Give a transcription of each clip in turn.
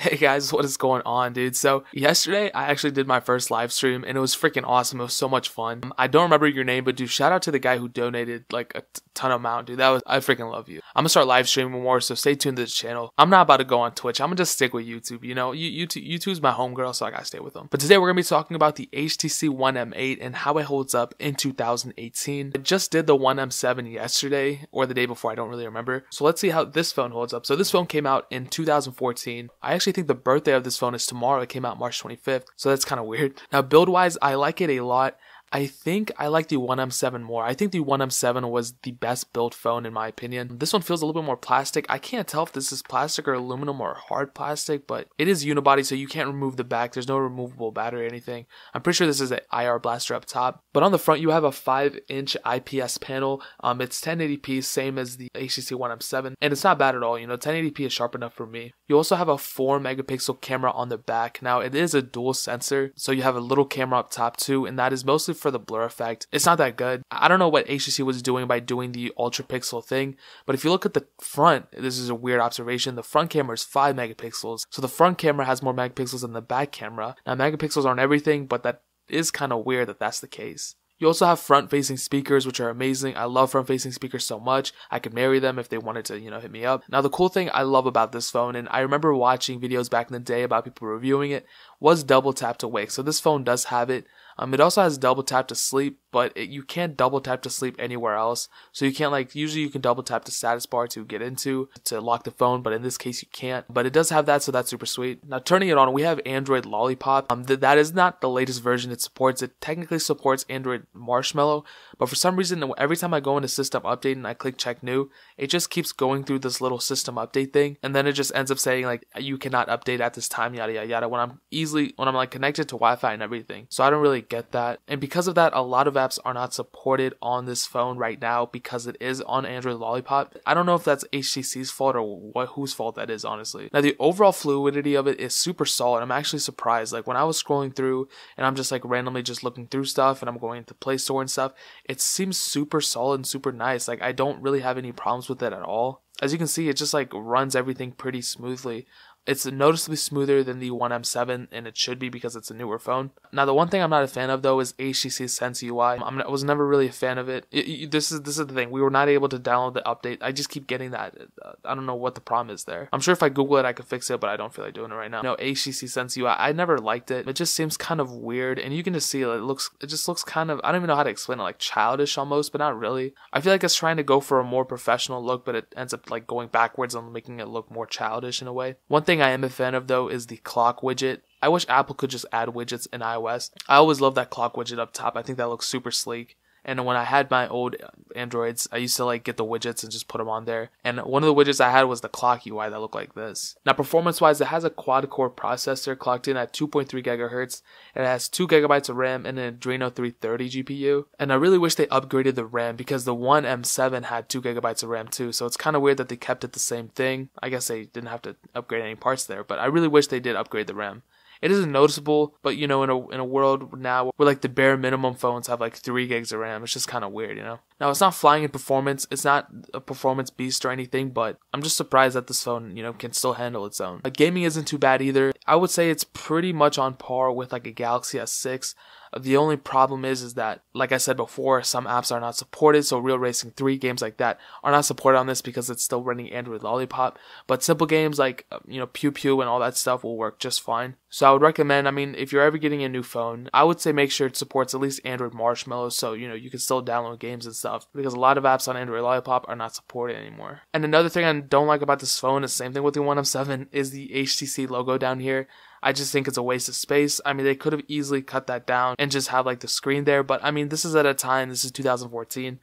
Hey guys, what is going on, dude? So yesterday I actually did my first live stream and it was freaking awesome. It was so much fun. I don't remember your name, but dude, shout out to the guy who donated like a ton of amount, dude. I freaking love you. I'm gonna start live streaming more, so stay tuned to this channel. I'm not about to go on Twitch. I'm gonna just stick with YouTube. You know, YouTube's my homegirl, so I gotta stay with them. But today we're gonna be talking about the HTC One M8 and how it holds up in 2018. I just did the One M7 yesterday or the day before. I don't really remember. So let's see how this phone holds up. So this phone came out in 2014. I actually think the birthday of this phone is tomorrow. It came out March 25th, so that's kind of weird. Now build wise, I like it a lot. I think I like the One M7 more. I think the One M7 was the best built phone in my opinion. This one feels a little bit more plastic. I can't tell if this is plastic or aluminum or hard plastic, but it is unibody, so you can't remove the back. There's no removable battery or anything. I'm pretty sure this is an IR blaster up top. But on the front, you have a 5-inch IPS panel. It's 1080p, same as the HTC One M7, and it's not bad at all. You know, 1080p is sharp enough for me. You also have a 4-megapixel camera on the back. Now, it is a dual sensor, so you have a little camera up top too, and that is mostly for the blur effect. It's not that good. I don't know what HTC was doing by doing the ultra pixel thing, but if you look at the front, this is a weird observation. The front camera is 5 megapixels, so the front camera has more megapixels than the back camera. Now, megapixels aren't everything, but that is kind of weird that that's the case. You also have front-facing speakers, which are amazing. I love front-facing speakers so much. I could marry them if they wanted to, hit me up. Now, the cool thing I love about this phone, and I remember watching videos back in the day about people reviewing it, was double tap to wake. So this phone does have it. It also has double tap to sleep, but you can't double tap to sleep anywhere else. So you can't usually you can double tap the status bar to get into, to lock the phone, but in this case you can't. But it does have that, so that's super sweet. Now turning it on, we have Android Lollipop. That is not the latest version it supports. It technically supports Android Marshmallow, but for some reason, every time I go into system update and I click check new, it just keeps going through this little system update thing, and then it just ends up saying like, you cannot update at this time, yada yada yada, when I'm like connected to Wi-Fi and everything. So I don't really get that, and because of that, a lot of apps are not supported on this phone right now because it is on Android Lollipop. I don't know if that's HTC's fault or whose fault that is, honestly. Now the overall fluidity of it is super solid. I'm actually surprised. Like when I was scrolling through and I'm just like randomly just looking through stuff and I'm going into Play Store and stuff, it seems super solid and super nice. Like I don't really have any problems with it at all. As you can see, it just like runs everything pretty smoothly. It's noticeably smoother than the One M7, and it should be because it's a newer phone. Now, the one thing I'm not a fan of, though, is Htc Sense Ui. I was never really a fan of it. This is the thing. We were not able to download the update. I just keep getting that. I don't know what the problem is there. I'm sure if I Google it, I could fix it, but I don't feel like doing it right now. No, Htc Sense Ui, I never liked it. It just seems kind of weird, and you can just see it. It just looks kind of, I don't even know how to explain it, like childish almost, but not really. I feel like it's trying to go for a more professional look, but it ends up like going backwards and making it look more childish in a way. One thing I am a fan of, though, is the clock widget. I wish Apple could just add widgets in iOS. I always love that clock widget up top. I think that looks super sleek. And when I had my old Androids, I used to like get the widgets and just put them on there. And one of the widgets I had was the clock UI that looked like this. Now performance wise, it has a quad core processor clocked in at 2.3 gigahertz. It has 2 gigabytes of RAM and an Adreno 330 GPU. And I really wish they upgraded the RAM because the One M7 had 2 gigabytes of RAM too. So it's kind of weird that they kept it the same thing. I guess they didn't have to upgrade any parts there, but I really wish they did upgrade the RAM. It isn't noticeable, but in a world now where like the bare minimum phones have like 3 gigs of RAM, it's just kind of weird, Now it's not flying in performance, it's not a performance beast or anything, but I'm just surprised that this phone, can still handle its own. Gaming isn't too bad either. I would say it's pretty much on par with like a Galaxy S6. The only problem is that, like I said before, some apps are not supported, so Real Racing 3 games like that are not supported on this because it's still running Android Lollipop, but simple games like, Pew Pew and all that stuff will work just fine. So I would recommend, if you're ever getting a new phone, I would say make sure it supports at least Android Marshmallow so, you can still download games and stuff, because a lot of apps on Android Lollipop are not supported anymore. And another thing I don't like about this phone, is the same thing with the One M7, is the HTC logo down here. I just think it's a waste of space. They could have easily cut that down and just have like the screen there. But this is at a time, this is 2014.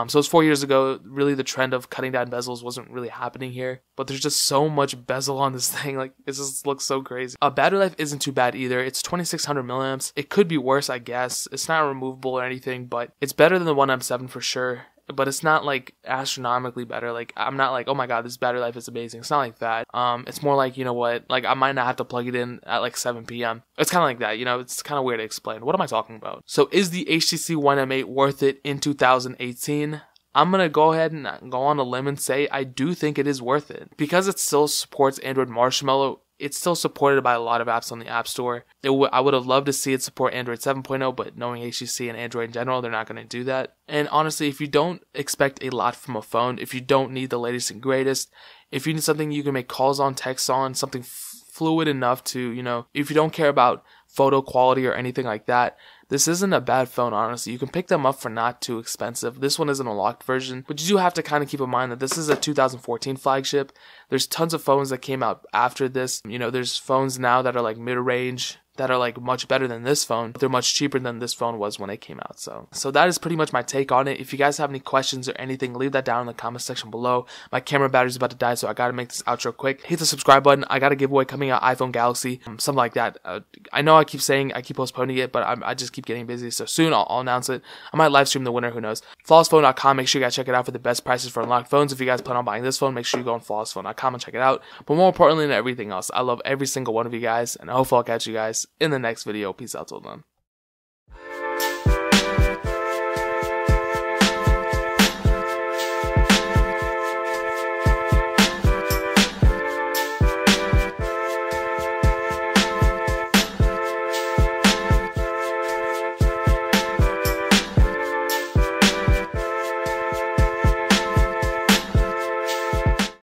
So it's 4 years ago. Really, the trend of cutting down bezels wasn't really happening here. But there's just so much bezel on this thing. Like, it just looks so crazy. Battery life isn't too bad either. It's 2600 milliamps. It could be worse, I guess. It's not removable or anything, but it's better than the One M7 for sure. But it's not like astronomically better. Like, I'm not like, oh my god, this battery life is amazing. It's not like that. It's more like, like I might not have to plug it in at like 7 p.m. It's kind of like that, it's kind of weird to explain. What am I talking about? So is the HTC One M8 worth it in 2018? I'm going to go ahead and go on a limb and say I do think it is worth it. Because it still supports Android Marshmallow, it's still supported by a lot of apps on the App Store. I would have loved to see it support Android 7.0, but knowing HTC and Android in general, they're not going to do that. And honestly, if you don't expect a lot from a phone, if you don't need the latest and greatest, if you need something you can make calls on, text on, something fluid enough to, if you don't care about photo quality or anything like that, this isn't a bad phone, honestly. You can pick them up for not too expensive. This one isn't a locked version, but you do have to kind of keep in mind that this is a 2014 flagship. There's tons of phones that came out after this. There's phones now that are like mid-range, that are like much better than this phone. They're much cheaper than this phone was when it came out. So that is pretty much my take on it. If you guys have any questions or anything, leave that down in the comment section below. My camera battery's about to die, so I gotta make this outro quick. Hit the subscribe button. I got a giveaway coming out, iPhone Galaxy, something like that. I know I keep postponing it, but I just keep getting busy. So soon I'll announce it. I might live stream the winner, who knows. Flawlessphone.com. Make sure you guys check it out for the best prices for unlocked phones. If you guys plan on buying this phone, make sure you go on flawlessphone.com and check it out. But more importantly than everything else, I love every single one of you guys, and I hope I'll catch you guys in the next video. Peace out till then.